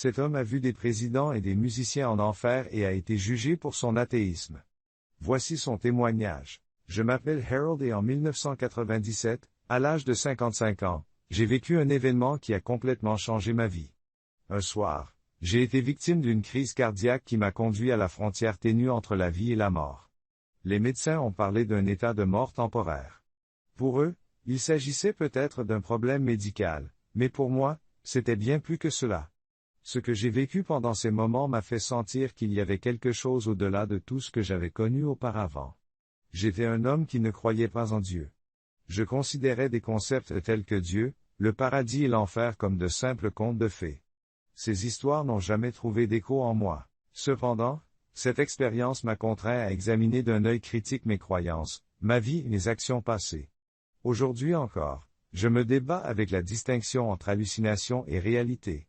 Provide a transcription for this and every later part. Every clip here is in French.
Cet homme a vu des présidents et des musiciens en enfer et a été jugé pour son athéisme. Voici son témoignage. Je m'appelle Harold et en 1997, à l'âge de 55 ans, j'ai vécu un événement qui a complètement changé ma vie. Un soir, j'ai été victime d'une crise cardiaque qui m'a conduit à la frontière ténue entre la vie et la mort. Les médecins ont parlé d'un état de mort temporaire. Pour eux, il s'agissait peut-être d'un problème médical, mais pour moi, c'était bien plus que cela. Ce que j'ai vécu pendant ces moments m'a fait sentir qu'il y avait quelque chose au-delà de tout ce que j'avais connu auparavant. J'étais un homme qui ne croyait pas en Dieu. Je considérais des concepts tels que Dieu, le paradis et l'enfer comme de simples contes de fées. Ces histoires n'ont jamais trouvé d'écho en moi. Cependant, cette expérience m'a contraint à examiner d'un œil critique mes croyances, ma vie et mes actions passées. Aujourd'hui encore, je me débat avec la distinction entre hallucination et réalité.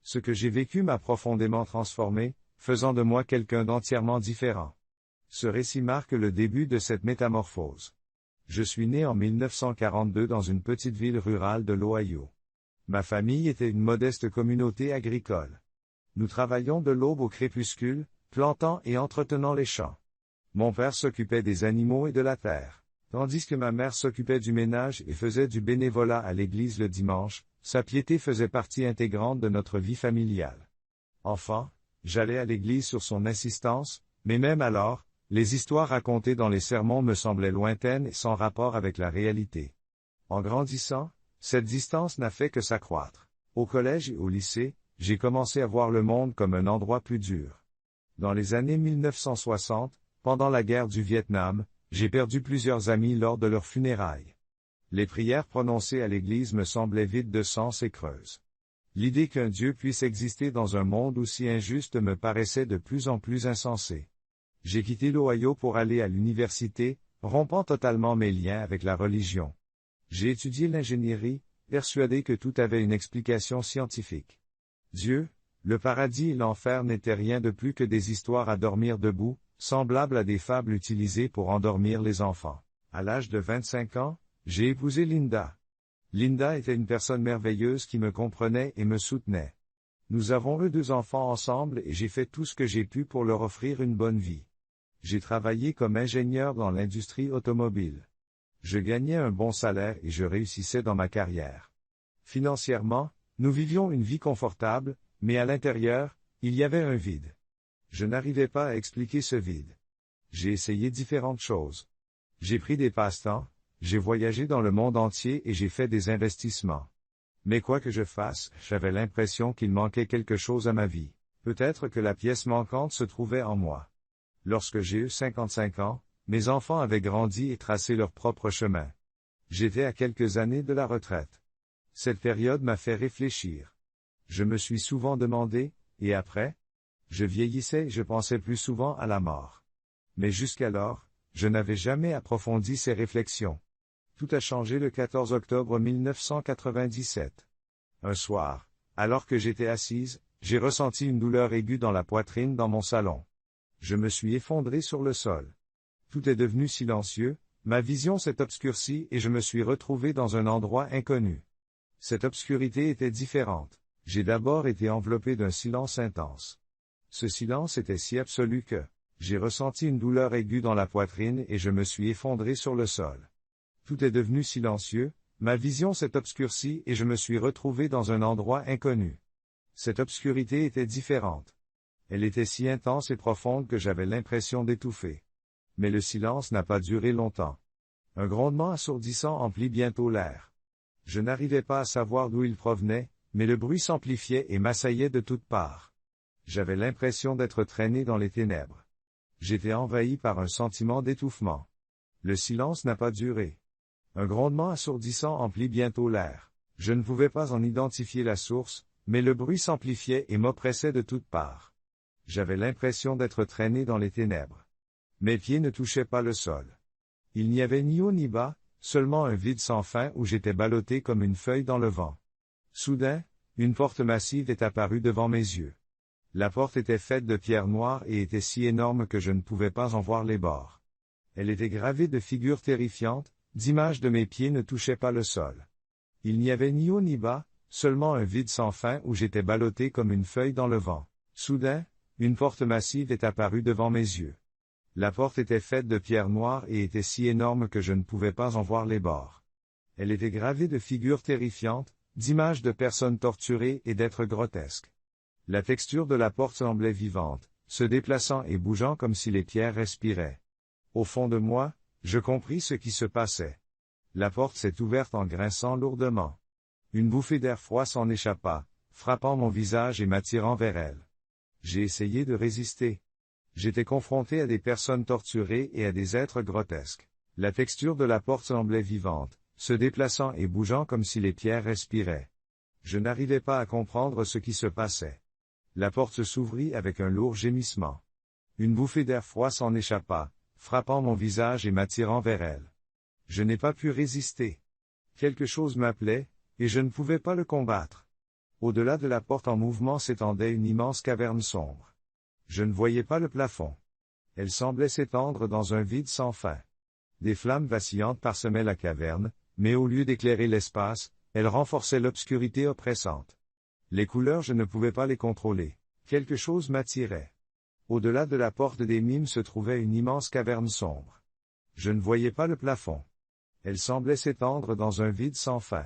Ce que j'ai vécu m'a profondément transformé, faisant de moi quelqu'un d'entièrement différent. Ce récit marque le début de cette métamorphose. Je suis né en 1942 dans une petite ville rurale de l'Ohio. Ma famille était une modeste communauté agricole. Nous travaillions de l'aube au crépuscule, plantant et entretenant les champs. Mon père s'occupait des animaux et de la terre, tandis que ma mère s'occupait du ménage et faisait du bénévolat à l'église le dimanche. Sa piété faisait partie intégrante de notre vie familiale. Enfant, j'allais à l'église sur son insistance, mais même alors, les histoires racontées dans les sermons me semblaient lointaines et sans rapport avec la réalité. En grandissant, cette distance n'a fait que s'accroître. Au collège et au lycée, j'ai commencé à voir le monde comme un endroit plus dur. Dans les années 1960, pendant la guerre du Vietnam, j'ai perdu plusieurs amis lors de leurs funérailles. Les prières prononcées à l'église me semblaient vides de sens et creuses. L'idée qu'un Dieu puisse exister dans un monde aussi injuste me paraissait de plus en plus insensée. J'ai quitté l'Ohio pour aller à l'université, rompant totalement mes liens avec la religion. J'ai étudié l'ingénierie, persuadé que tout avait une explication scientifique. Dieu, le paradis et l'enfer n'étaient rien de plus que des histoires à dormir debout, semblables à des fables utilisées pour endormir les enfants. À l'âge de 25 ans, j'ai épousé Linda. Linda était une personne merveilleuse qui me comprenait et me soutenait. Nous avons eu 2 enfants ensemble et j'ai fait tout ce que j'ai pu pour leur offrir une bonne vie. J'ai travaillé comme ingénieur dans l'industrie automobile. Je gagnais un bon salaire et je réussissais dans ma carrière. Financièrement, nous vivions une vie confortable, mais à l'intérieur, il y avait un vide. Je n'arrivais pas à expliquer ce vide. J'ai essayé différentes choses. J'ai pris des passe-temps. J'ai voyagé dans le monde entier et j'ai fait des investissements. Mais quoi que je fasse, j'avais l'impression qu'il manquait quelque chose à ma vie. Peut-être que la pièce manquante se trouvait en moi. Lorsque j'ai eu 55 ans, mes enfants avaient grandi et tracé leur propre chemin. J'étais à quelques années de la retraite. Cette période m'a fait réfléchir. Je me suis souvent demandé, et après? Je vieillissais et je pensais plus souvent à la mort. Mais jusqu'alors, je n'avais jamais approfondi ces réflexions. Tout a changé le 14 octobre 1997. Un soir, alors que j'étais assise, j'ai ressenti une douleur aiguë dans la poitrine dans mon salon. Je me suis effondré sur le sol. Tout est devenu silencieux, ma vision s'est obscurcie et je me suis retrouvé dans un endroit inconnu. Cette obscurité était différente. J'ai d'abord été enveloppé d'un silence intense. Ce silence était si absolu que j'ai ressenti une douleur aiguë dans la poitrine et je me suis effondré sur le sol. Tout est devenu silencieux, ma vision s'est obscurcie et je me suis retrouvé dans un endroit inconnu. Cette obscurité était différente. Elle était si intense et profonde que j'avais l'impression d'étouffer. Mais le silence n'a pas duré longtemps. Un grondement assourdissant emplit bientôt l'air. Je n'arrivais pas à savoir d'où il provenait, mais le bruit s'amplifiait et m'assaillait de toutes parts. J'avais l'impression d'être traîné dans les ténèbres. J'étais envahi par un sentiment d'étouffement. Le silence n'a pas duré. Un grondement assourdissant emplit bientôt l'air. Je ne pouvais pas en identifier la source, mais le bruit s'amplifiait et m'oppressait de toutes parts. J'avais l'impression d'être traîné dans les ténèbres. Mes pieds ne touchaient pas le sol. Il n'y avait ni haut ni bas, seulement un vide sans fin où j'étais ballotté comme une feuille dans le vent. Soudain, une porte massive est apparue devant mes yeux. La porte était faite de pierre noire et était si énorme que je ne pouvais pas en voir les bords. Elle était gravée de figures terrifiantes, d'images de mes pieds ne touchaient pas le sol. Il n'y avait ni haut ni bas, seulement un vide sans fin où j'étais ballotté comme une feuille dans le vent. Soudain, une porte massive est apparue devant mes yeux. La porte était faite de pierre noire et était si énorme que je ne pouvais pas en voir les bords. Elle était gravée de figures terrifiantes, d'images de personnes torturées et d'êtres grotesques. La texture de la porte semblait vivante, se déplaçant et bougeant comme si les pierres respiraient. Au fond de moi, je compris ce qui se passait. La porte s'est ouverte en grinçant lourdement. Une bouffée d'air froid s'en échappa, frappant mon visage et m'attirant vers elle. J'ai essayé de résister. J'étais confronté à des personnes torturées et à des êtres grotesques. La texture de la porte semblait vivante, se déplaçant et bougeant comme si les pierres respiraient. Je n'arrivais pas à comprendre ce qui se passait. La porte s'ouvrit avec un lourd gémissement. Une bouffée d'air froid s'en échappa, frappant mon visage et m'attirant vers elle. Je n'ai pas pu résister. Quelque chose m'appelait, et je ne pouvais pas le combattre. Au-delà de la porte en mouvement s'étendait une immense caverne sombre. Je ne voyais pas le plafond. Elle semblait s'étendre dans un vide sans fin. Des flammes vacillantes parsemaient la caverne, mais au lieu d'éclairer l'espace, elles renforçaient l'obscurité oppressante. Les couleurs je ne pouvais pas les contrôler. Quelque chose m'attirait. Au-delà de la porte des mimes se trouvait une immense caverne sombre. Je ne voyais pas le plafond. Elle semblait s'étendre dans un vide sans fin.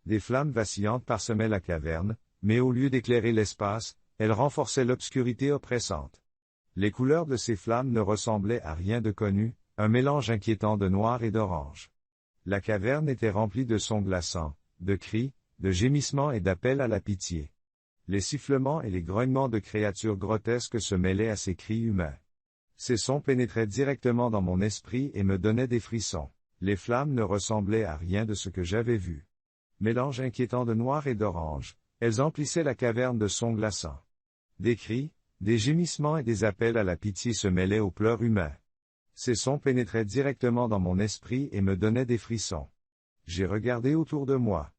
Des flammes vacillantes parsemaient la caverne, mais au lieu d'éclairer l'espace, elles renforçaient l'obscurité oppressante. Les couleurs de ces flammes ne ressemblaient à rien de connu, un mélange inquiétant de noir et d'orange. La caverne était remplie de sons glaçants, de cris, de gémissements et d'appels à la pitié. Les sifflements et les grognements de créatures grotesques se mêlaient à ces cris humains. Ces sons pénétraient directement dans mon esprit et me donnaient des frissons. Les flammes ne ressemblaient à rien de ce que j'avais vu. Mélange inquiétant de noir et d'orange, elles emplissaient la caverne de sons glaçants. Des cris, des gémissements et des appels à la pitié se mêlaient aux pleurs humains. Ces sons pénétraient directement dans mon esprit et me donnaient des frissons. J'ai regardé autour de moi.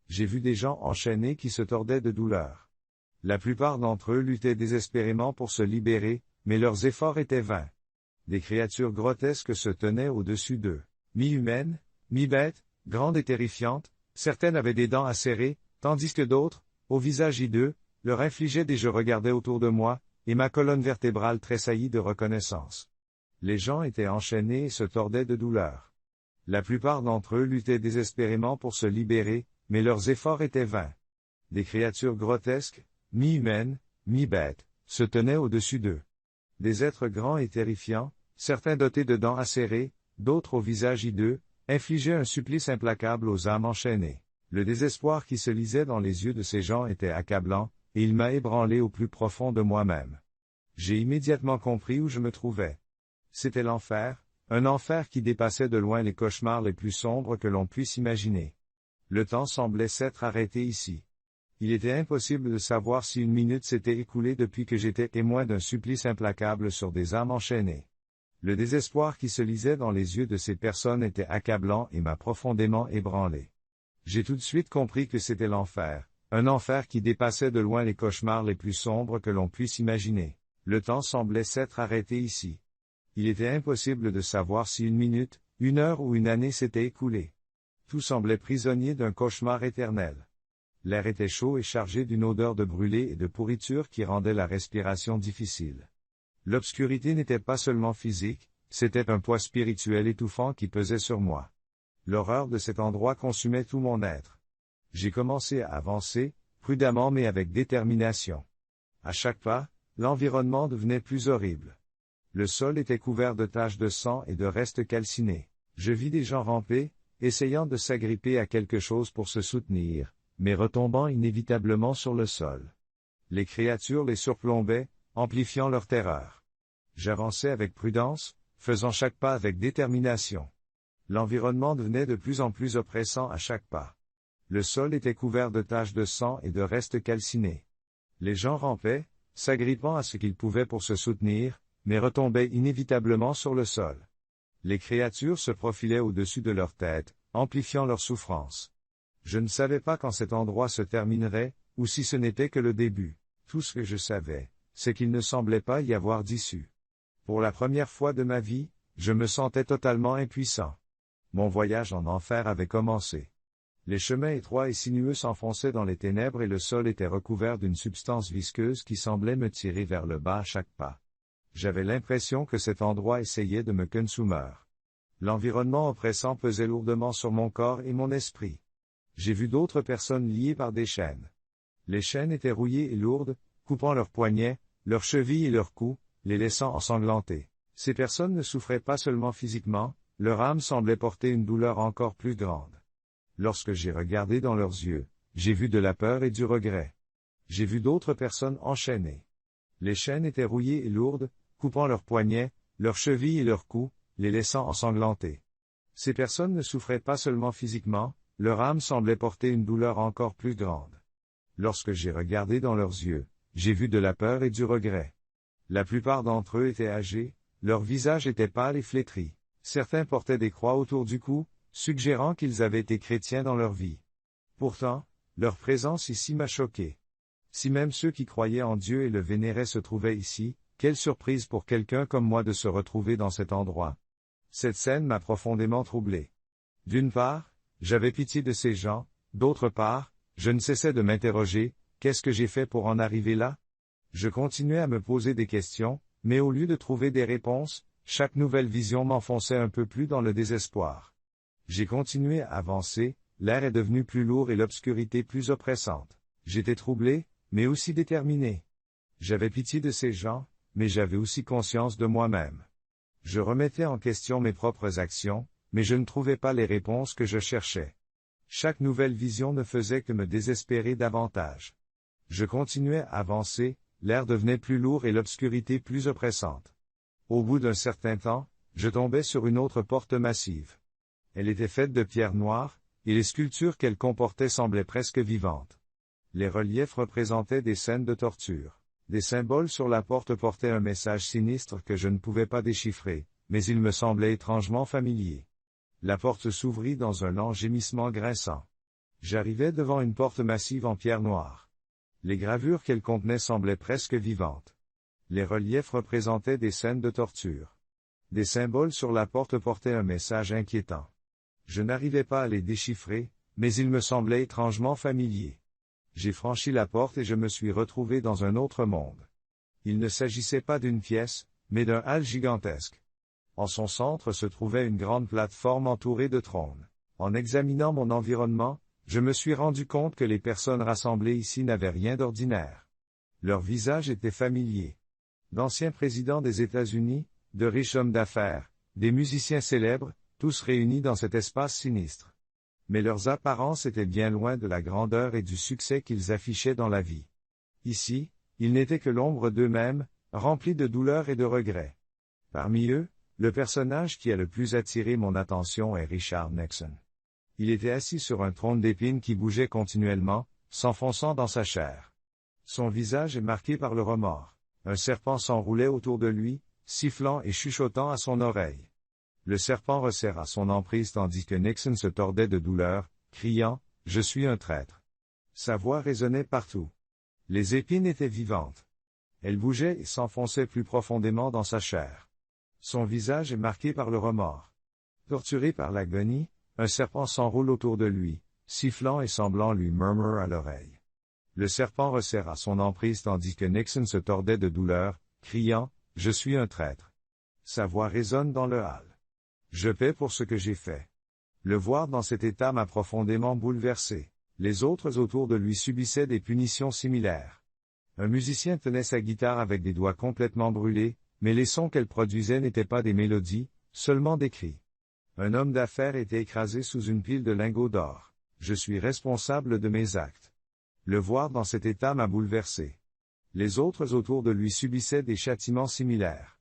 J'ai vu des gens enchaînés qui se tordaient de douleur. La plupart d'entre eux luttaient désespérément pour se libérer, mais leurs efforts étaient vains. Des créatures grotesques se tenaient au-dessus d'eux. Mi-humaines, mi-bêtes, grandes et terrifiantes, certaines avaient des dents acérées, tandis que d'autres, au visage hideux, leur infligeaient des je regardais autour de moi, et ma colonne vertébrale tressaillit de reconnaissance. Les gens étaient enchaînés et se tordaient de douleur. La plupart d'entre eux luttaient désespérément pour se libérer, mais leurs efforts étaient vains. Des créatures grotesques, mi-humaines, mi-bêtes, se tenaient au-dessus d'eux. Des êtres grands et terrifiants, certains dotés de dents acérées, d'autres au visage hideux, infligeaient un supplice implacable aux âmes enchaînées. Le désespoir qui se lisait dans les yeux de ces gens était accablant, et il m'a ébranlé au plus profond de moi-même. J'ai immédiatement compris où je me trouvais. C'était l'enfer, un enfer qui dépassait de loin les cauchemars les plus sombres que l'on puisse imaginer. Le temps semblait s'être arrêté ici. Il était impossible de savoir si une minute s'était écoulée depuis que j'étais témoin d'un supplice implacable sur des âmes enchaînées. Le désespoir qui se lisait dans les yeux de ces personnes était accablant et m'a profondément ébranlé. J'ai tout de suite compris que c'était l'enfer, un enfer qui dépassait de loin les cauchemars les plus sombres que l'on puisse imaginer. Le temps semblait s'être arrêté ici. Il était impossible de savoir si une minute, une heure ou une année s'était écoulée. Tout semblait prisonnier d'un cauchemar éternel. L'air était chaud et chargé d'une odeur de brûlé et de pourriture qui rendait la respiration difficile. L'obscurité n'était pas seulement physique, c'était un poids spirituel étouffant qui pesait sur moi. L'horreur de cet endroit consumait tout mon être. J'ai commencé à avancer, prudemment mais avec détermination. À chaque pas, l'environnement devenait plus horrible. Le sol était couvert de taches de sang et de restes calcinés. Je vis des gens ramper, essayant de s'agripper à quelque chose pour se soutenir, mais retombant inévitablement sur le sol. Les créatures les surplombaient, amplifiant leur terreur. J'avançais avec prudence, faisant chaque pas avec détermination. L'environnement devenait de plus en plus oppressant à chaque pas. Le sol était couvert de taches de sang et de restes calcinés. Les gens rampaient, s'agrippant à ce qu'ils pouvaient pour se soutenir, mais retombaient inévitablement sur le sol. Les créatures se profilaient au-dessus de leur tête, amplifiant leur souffrance. Je ne savais pas quand cet endroit se terminerait, ou si ce n'était que le début. Tout ce que je savais, c'est qu'il ne semblait pas y avoir d'issue. Pour la première fois de ma vie, je me sentais totalement impuissant. Mon voyage en enfer avait commencé. Les chemins étroits et sinueux s'enfonçaient dans les ténèbres et le sol était recouvert d'une substance visqueuse qui semblait me tirer vers le bas à chaque pas. J'avais l'impression que cet endroit essayait de me consumer. L'environnement oppressant pesait lourdement sur mon corps et mon esprit. J'ai vu d'autres personnes liées par des chaînes. Les chaînes étaient rouillées et lourdes, coupant leurs poignets, leurs chevilles et leurs cous, les laissant ensanglantés. Ces personnes ne souffraient pas seulement physiquement, leur âme semblait porter une douleur encore plus grande. Lorsque j'ai regardé dans leurs yeux, j'ai vu de la peur et du regret. J'ai vu d'autres personnes enchaînées. Les chaînes étaient rouillées et lourdes, coupant leurs poignets, leurs chevilles et leurs cous, les laissant ensanglantés. Ces personnes ne souffraient pas seulement physiquement, leur âme semblait porter une douleur encore plus grande. Lorsque j'ai regardé dans leurs yeux, j'ai vu de la peur et du regret. La plupart d'entre eux étaient âgés, leurs visages étaient pâles et flétris. Certains portaient des croix autour du cou, suggérant qu'ils avaient été chrétiens dans leur vie. Pourtant, leur présence ici m'a choqué. Si même ceux qui croyaient en Dieu et le vénéraient se trouvaient ici, quelle surprise pour quelqu'un comme moi de se retrouver dans cet endroit. Cette scène m'a profondément troublé. D'une part, j'avais pitié de ces gens, d'autre part, je ne cessais de m'interroger, qu'est-ce que j'ai fait pour en arriver là? Je continuais à me poser des questions, mais au lieu de trouver des réponses, chaque nouvelle vision m'enfonçait un peu plus dans le désespoir. J'ai continué à avancer, l'air est devenu plus lourd et l'obscurité plus oppressante. J'étais troublé, mais aussi déterminé. J'avais pitié de ces gens, mais j'avais aussi conscience de moi-même. Je remettais en question mes propres actions, mais je ne trouvais pas les réponses que je cherchais. Chaque nouvelle vision ne faisait que me désespérer davantage. Je continuais à avancer, l'air devenait plus lourd et l'obscurité plus oppressante. Au bout d'un certain temps, je tombais sur une autre porte massive. Elle était faite de pierres noires, et les sculptures qu'elle comportait semblaient presque vivantes. Les reliefs représentaient des scènes de torture. Des symboles sur la porte portaient un message sinistre que je ne pouvais pas déchiffrer, mais il me semblait étrangement familier. La porte s'ouvrit dans un lent gémissement grinçant. J'arrivais devant une porte massive en pierre noire. Les gravures qu'elle contenait semblaient presque vivantes. Les reliefs représentaient des scènes de torture. Des symboles sur la porte portaient un message inquiétant. Je n'arrivais pas à les déchiffrer, mais ils me semblaient étrangement familiers. J'ai franchi la porte et je me suis retrouvé dans un autre monde. Il ne s'agissait pas d'une pièce, mais d'un hall gigantesque. En son centre se trouvait une grande plateforme entourée de trônes. En examinant mon environnement, je me suis rendu compte que les personnes rassemblées ici n'avaient rien d'ordinaire. Leurs visages étaient familiers. D'anciens présidents des États-Unis, de riches hommes d'affaires, des musiciens célèbres, tous réunis dans cet espace sinistre. Mais leurs apparences étaient bien loin de la grandeur et du succès qu'ils affichaient dans la vie. Ici, ils n'étaient que l'ombre d'eux-mêmes, remplis de douleur et de regrets. Parmi eux, le personnage qui a le plus attiré mon attention est Richard Nixon. Il était assis sur un trône d'épines qui bougeait continuellement, s'enfonçant dans sa chair. Son visage est marqué par le remords. Un serpent s'enroulait autour de lui, sifflant et chuchotant à son oreille. Le serpent resserra son emprise tandis que Nixon se tordait de douleur, criant « Je suis un traître ». Sa voix résonnait partout. Les épines étaient vivantes. Elles bougeaient et s'enfonçaient plus profondément dans sa chair. Son visage est marqué par le remords. Torturé par l'agonie, un serpent s'enroule autour de lui, sifflant et semblant lui murmurer à l'oreille. Le serpent resserra son emprise tandis que Nixon se tordait de douleur, criant « Je suis un traître ». Sa voix résonne dans le hall. Je paie pour ce que j'ai fait. Le voir dans cet état m'a profondément bouleversé. Les autres autour de lui subissaient des punitions similaires. Un musicien tenait sa guitare avec des doigts complètement brûlés, mais les sons qu'elle produisait n'étaient pas des mélodies, seulement des cris. Un homme d'affaires était écrasé sous une pile de lingots d'or. Je suis responsable de mes actes. Le voir dans cet état m'a bouleversé. Les autres autour de lui subissaient des châtiments similaires.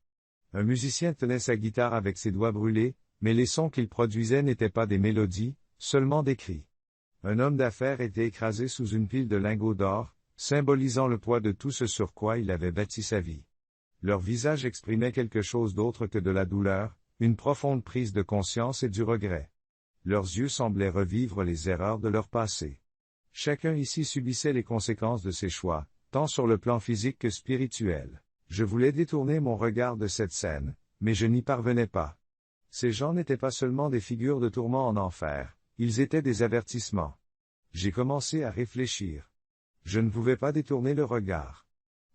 Un musicien tenait sa guitare avec ses doigts brûlés, mais les sons qu'il produisait n'étaient pas des mélodies, seulement des cris. Un homme d'affaires était écrasé sous une pile de lingots d'or, symbolisant le poids de tout ce sur quoi il avait bâti sa vie. Leur visage exprimait quelque chose d'autre que de la douleur, une profonde prise de conscience et du regret. Leurs yeux semblaient revivre les erreurs de leur passé. Chacun ici subissait les conséquences de ses choix, tant sur le plan physique que spirituel. Je voulais détourner mon regard de cette scène, mais je n'y parvenais pas. Ces gens n'étaient pas seulement des figures de tourment en enfer, Ils étaient des avertissements. J'ai commencé à réfléchir. Je ne pouvais pas détourner le regard.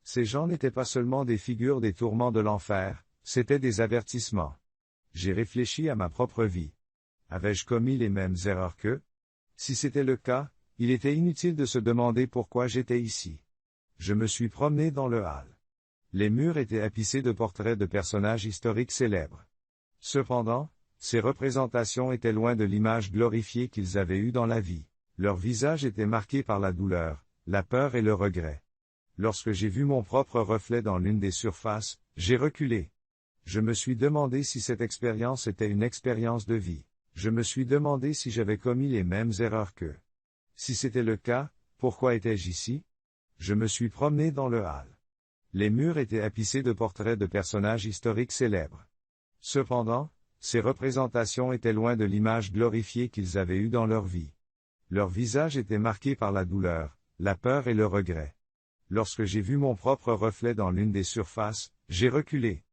Ces gens n'étaient pas seulement des figures des tourments de l'enfer, c'étaient des avertissements. J'ai réfléchi à ma propre vie. Avais-je commis les mêmes erreurs qu'eux? Si c'était le cas, il était inutile de se demander pourquoi j'étais ici. Je me suis promené dans le hall. Les murs étaient tapissés de portraits de personnages historiques célèbres. Cependant, ces représentations étaient loin de l'image glorifiée qu'ils avaient eue dans la vie. Leurs visages étaient marqués par la douleur, la peur et le regret. Lorsque j'ai vu mon propre reflet dans l'une des surfaces, j'ai reculé. Je me suis demandé si cette expérience était une expérience de vie. Je me suis demandé si j'avais commis les mêmes erreurs qu'eux. Si c'était le cas, pourquoi étais-je ici? Je me suis promené dans le hall. Les murs étaient tapissés de portraits de personnages historiques célèbres. Cependant, ces représentations étaient loin de l'image glorifiée qu'ils avaient eue dans leur vie. Leurs visages étaient marqués par la douleur, la peur et le regret. Lorsque j'ai vu mon propre reflet dans l'une des surfaces, j'ai reculé.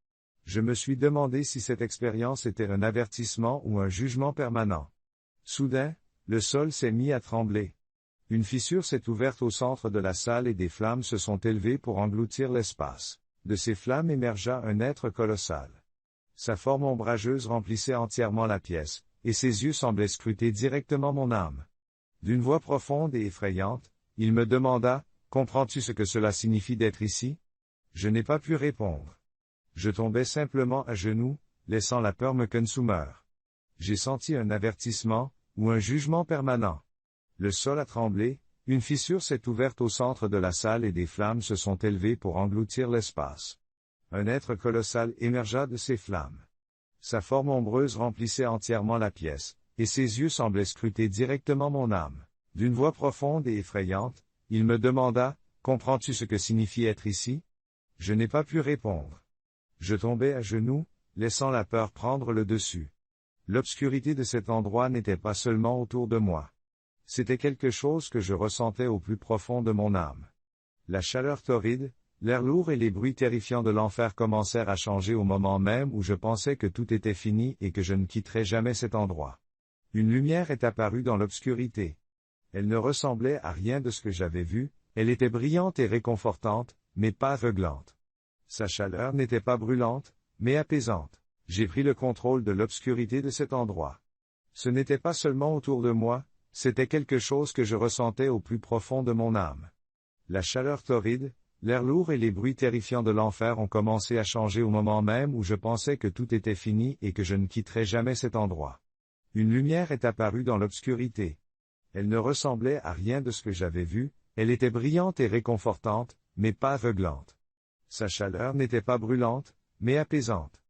Je me suis demandé si cette expérience était un avertissement ou un jugement permanent. Soudain, le sol s'est mis à trembler. Une fissure s'est ouverte au centre de la salle et des flammes se sont élevées pour engloutir l'espace. De ces flammes émergea un être colossal. Sa forme ombrageuse remplissait entièrement la pièce, et ses yeux semblaient scruter directement mon âme. D'une voix profonde et effrayante, il me demanda, « Comprends-tu ce que cela signifie d'être ici ?» Je n'ai pas pu répondre. Je tombais simplement à genoux, laissant la peur me consumer. J'ai senti un avertissement, ou un jugement permanent. Le sol a tremblé, une fissure s'est ouverte au centre de la salle et des flammes se sont élevées pour engloutir l'espace. Un être colossal émergea de ces flammes. Sa forme ombreuse remplissait entièrement la pièce, et ses yeux semblaient scruter directement mon âme. D'une voix profonde et effrayante, il me demanda, « Comprends-tu ce que signifie être ici ?» Je n'ai pas pu répondre. Je tombai à genoux, laissant la peur prendre le dessus. L'obscurité de cet endroit n'était pas seulement autour de moi. C'était quelque chose que je ressentais au plus profond de mon âme. La chaleur torride, l'air lourd et les bruits terrifiants de l'enfer commencèrent à changer au moment même où je pensais que tout était fini et que je ne quitterais jamais cet endroit. Une lumière est apparue dans l'obscurité. Elle ne ressemblait à rien de ce que j'avais vu, elle était brillante et réconfortante, mais pas aveuglante. Sa chaleur n'était pas brûlante, mais apaisante. J'ai pris le contrôle de l'obscurité de cet endroit. Ce n'était pas seulement autour de moi, c'était quelque chose que je ressentais au plus profond de mon âme. La chaleur torride, l'air lourd et les bruits terrifiants de l'enfer ont commencé à changer au moment même où je pensais que tout était fini et que je ne quitterais jamais cet endroit. Une lumière est apparue dans l'obscurité. Elle ne ressemblait à rien de ce que j'avais vu, elle était brillante et réconfortante, mais pas aveuglante. Sa chaleur n'était pas brûlante, mais apaisante.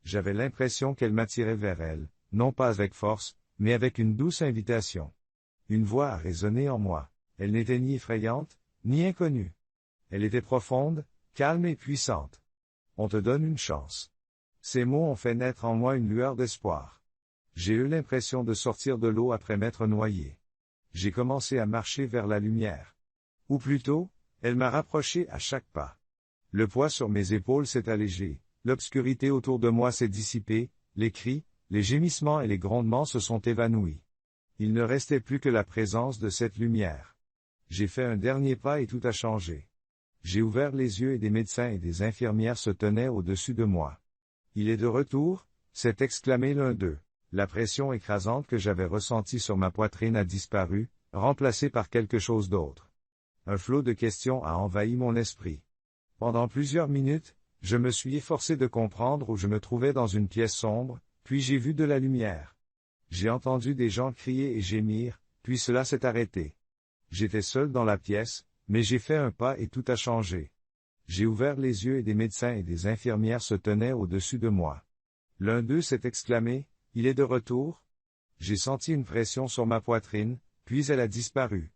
J'avais l'impression qu'elle m'attirait vers elle, non pas avec force, mais avec une douce invitation. Une voix a résonné en moi. Elle n'était ni effrayante, ni inconnue. Elle était profonde, calme et puissante. On te donne une chance. Ces mots ont fait naître en moi une lueur d'espoir. J'ai eu l'impression de sortir de l'eau après m'être noyé. J'ai commencé à marcher vers la lumière. Ou plutôt, elle m'a rapproché à chaque pas. Le poids sur mes épaules s'est allégé, l'obscurité autour de moi s'est dissipée, les cris, les gémissements et les grondements se sont évanouis. Il ne restait plus que la présence de cette lumière. J'ai fait un dernier pas et tout a changé. J'ai ouvert les yeux et des médecins et des infirmières se tenaient au-dessus de moi. « Il est de retour » s'est exclamé l'un d'eux. La pression écrasante que j'avais ressentie sur ma poitrine a disparu, remplacée par quelque chose d'autre. Un flot de questions a envahi mon esprit. Pendant plusieurs minutes, je me suis efforcé de comprendre où je me trouvais dans une pièce sombre, puis j'ai vu de la lumière. J'ai entendu des gens crier et gémir, puis cela s'est arrêté. J'étais seul dans la pièce, mais j'ai fait un pas et tout a changé. J'ai ouvert les yeux et des médecins et des infirmières se tenaient au-dessus de moi. L'un d'eux s'est exclamé, « Il est de retour ?» J'ai senti une pression sur ma poitrine, puis elle a disparu.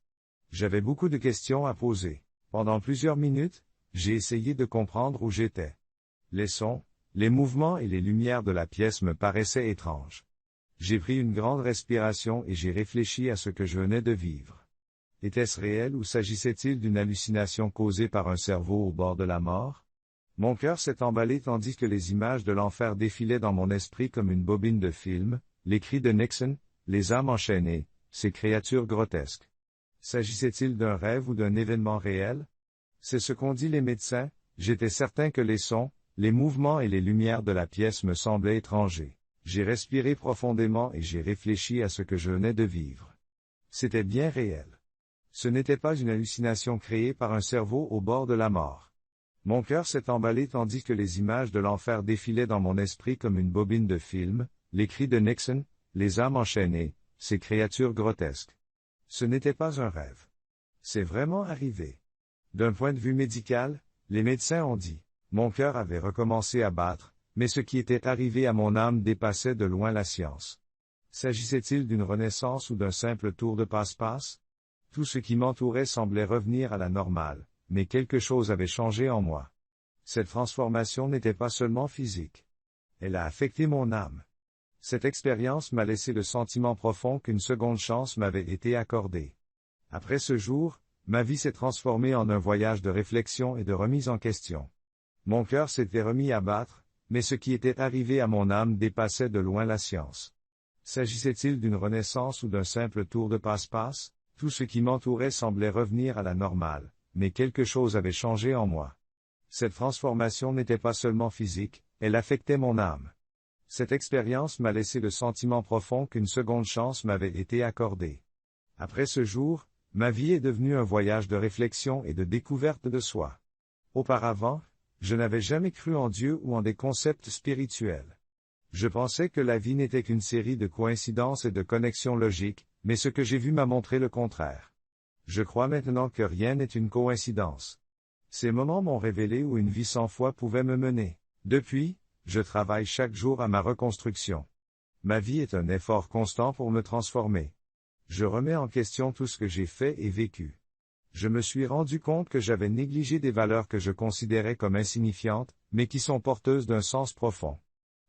J'avais beaucoup de questions à poser. Pendant plusieurs minutes, j'ai essayé de comprendre où j'étais. Les sons, les mouvements et les lumières de la pièce me paraissaient étranges. J'ai pris une grande respiration et j'ai réfléchi à ce que je venais de vivre. Était-ce réel ou s'agissait-il d'une hallucination causée par un cerveau au bord de la mort? Mon cœur s'est emballé tandis que les images de l'enfer défilaient dans mon esprit comme une bobine de film, les cris de Nixon, les âmes enchaînées, ces créatures grotesques. S'agissait-il d'un rêve ou d'un événement réel? C'est ce qu'ont dit les médecins, j'étais certain que les sons, les mouvements et les lumières de la pièce me semblaient étrangers. J'ai respiré profondément et j'ai réfléchi à ce que je venais de vivre. C'était bien réel. Ce n'était pas une hallucination créée par un cerveau au bord de la mort. Mon cœur s'est emballé tandis que les images de l'enfer défilaient dans mon esprit comme une bobine de film, les cris de Nixon, les âmes enchaînées, ces créatures grotesques. Ce n'était pas un rêve. C'est vraiment arrivé. D'un point de vue médical, les médecins ont dit, mon cœur avait recommencé à battre, mais ce qui était arrivé à mon âme dépassait de loin la science. S'agissait-il d'une renaissance ou d'un simple tour de passe-passe? Tout ce qui m'entourait semblait revenir à la normale, mais quelque chose avait changé en moi. Cette transformation n'était pas seulement physique. Elle a affecté mon âme. Cette expérience m'a laissé le sentiment profond qu'une seconde chance m'avait été accordée. Après ce jour, ma vie s'est transformée en un voyage de réflexion et de remise en question. Mon cœur s'était remis à battre, mais ce qui était arrivé à mon âme dépassait de loin la science. S'agissait-il d'une renaissance ou d'un simple tour de passe-passe? Tout ce qui m'entourait semblait revenir à la normale, mais quelque chose avait changé en moi. Cette transformation n'était pas seulement physique, elle affectait mon âme. Cette expérience m'a laissé le sentiment profond qu'une seconde chance m'avait été accordée. Après ce jour, ma vie est devenue un voyage de réflexion et de découverte de soi. Auparavant, je n'avais jamais cru en Dieu ou en des concepts spirituels. Je pensais que la vie n'était qu'une série de coïncidences et de connexions logiques, mais ce que j'ai vu m'a montré le contraire. Je crois maintenant que rien n'est une coïncidence. Ces moments m'ont révélé où une vie sans foi pouvait me mener. Depuis, je travaille chaque jour à ma reconstruction. Ma vie est un effort constant pour me transformer. Je remets en question tout ce que j'ai fait et vécu. Je me suis rendu compte que j'avais négligé des valeurs que je considérais comme insignifiantes, mais qui sont porteuses d'un sens profond.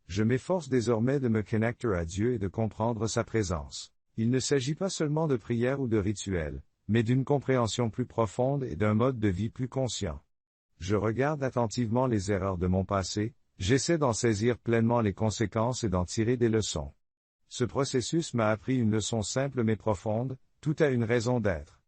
Je m'efforce désormais de me connecter à Dieu et de comprendre sa présence. Il ne s'agit pas seulement de prière ou de rituel, mais d'une compréhension plus profonde et d'un mode de vie plus conscient. Je regarde attentivement les erreurs de mon passé, j'essaie d'en saisir pleinement les conséquences et d'en tirer des leçons. Ce processus m'a appris une leçon simple mais profonde, tout a une raison d'être.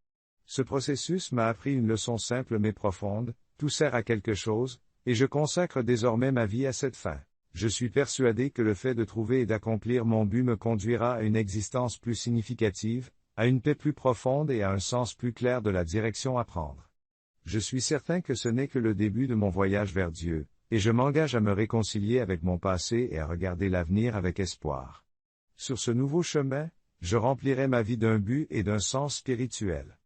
Ce processus m'a appris une leçon simple mais profonde, tout sert à quelque chose, et je consacre désormais ma vie à cette fin. Je suis persuadé que le fait de trouver et d'accomplir mon but me conduira à une existence plus significative, à une paix plus profonde et à un sens plus clair de la direction à prendre. Je suis certain que ce n'est que le début de mon voyage vers Dieu, et je m'engage à me réconcilier avec mon passé et à regarder l'avenir avec espoir. Sur ce nouveau chemin, je remplirai ma vie d'un but et d'un sens spirituel.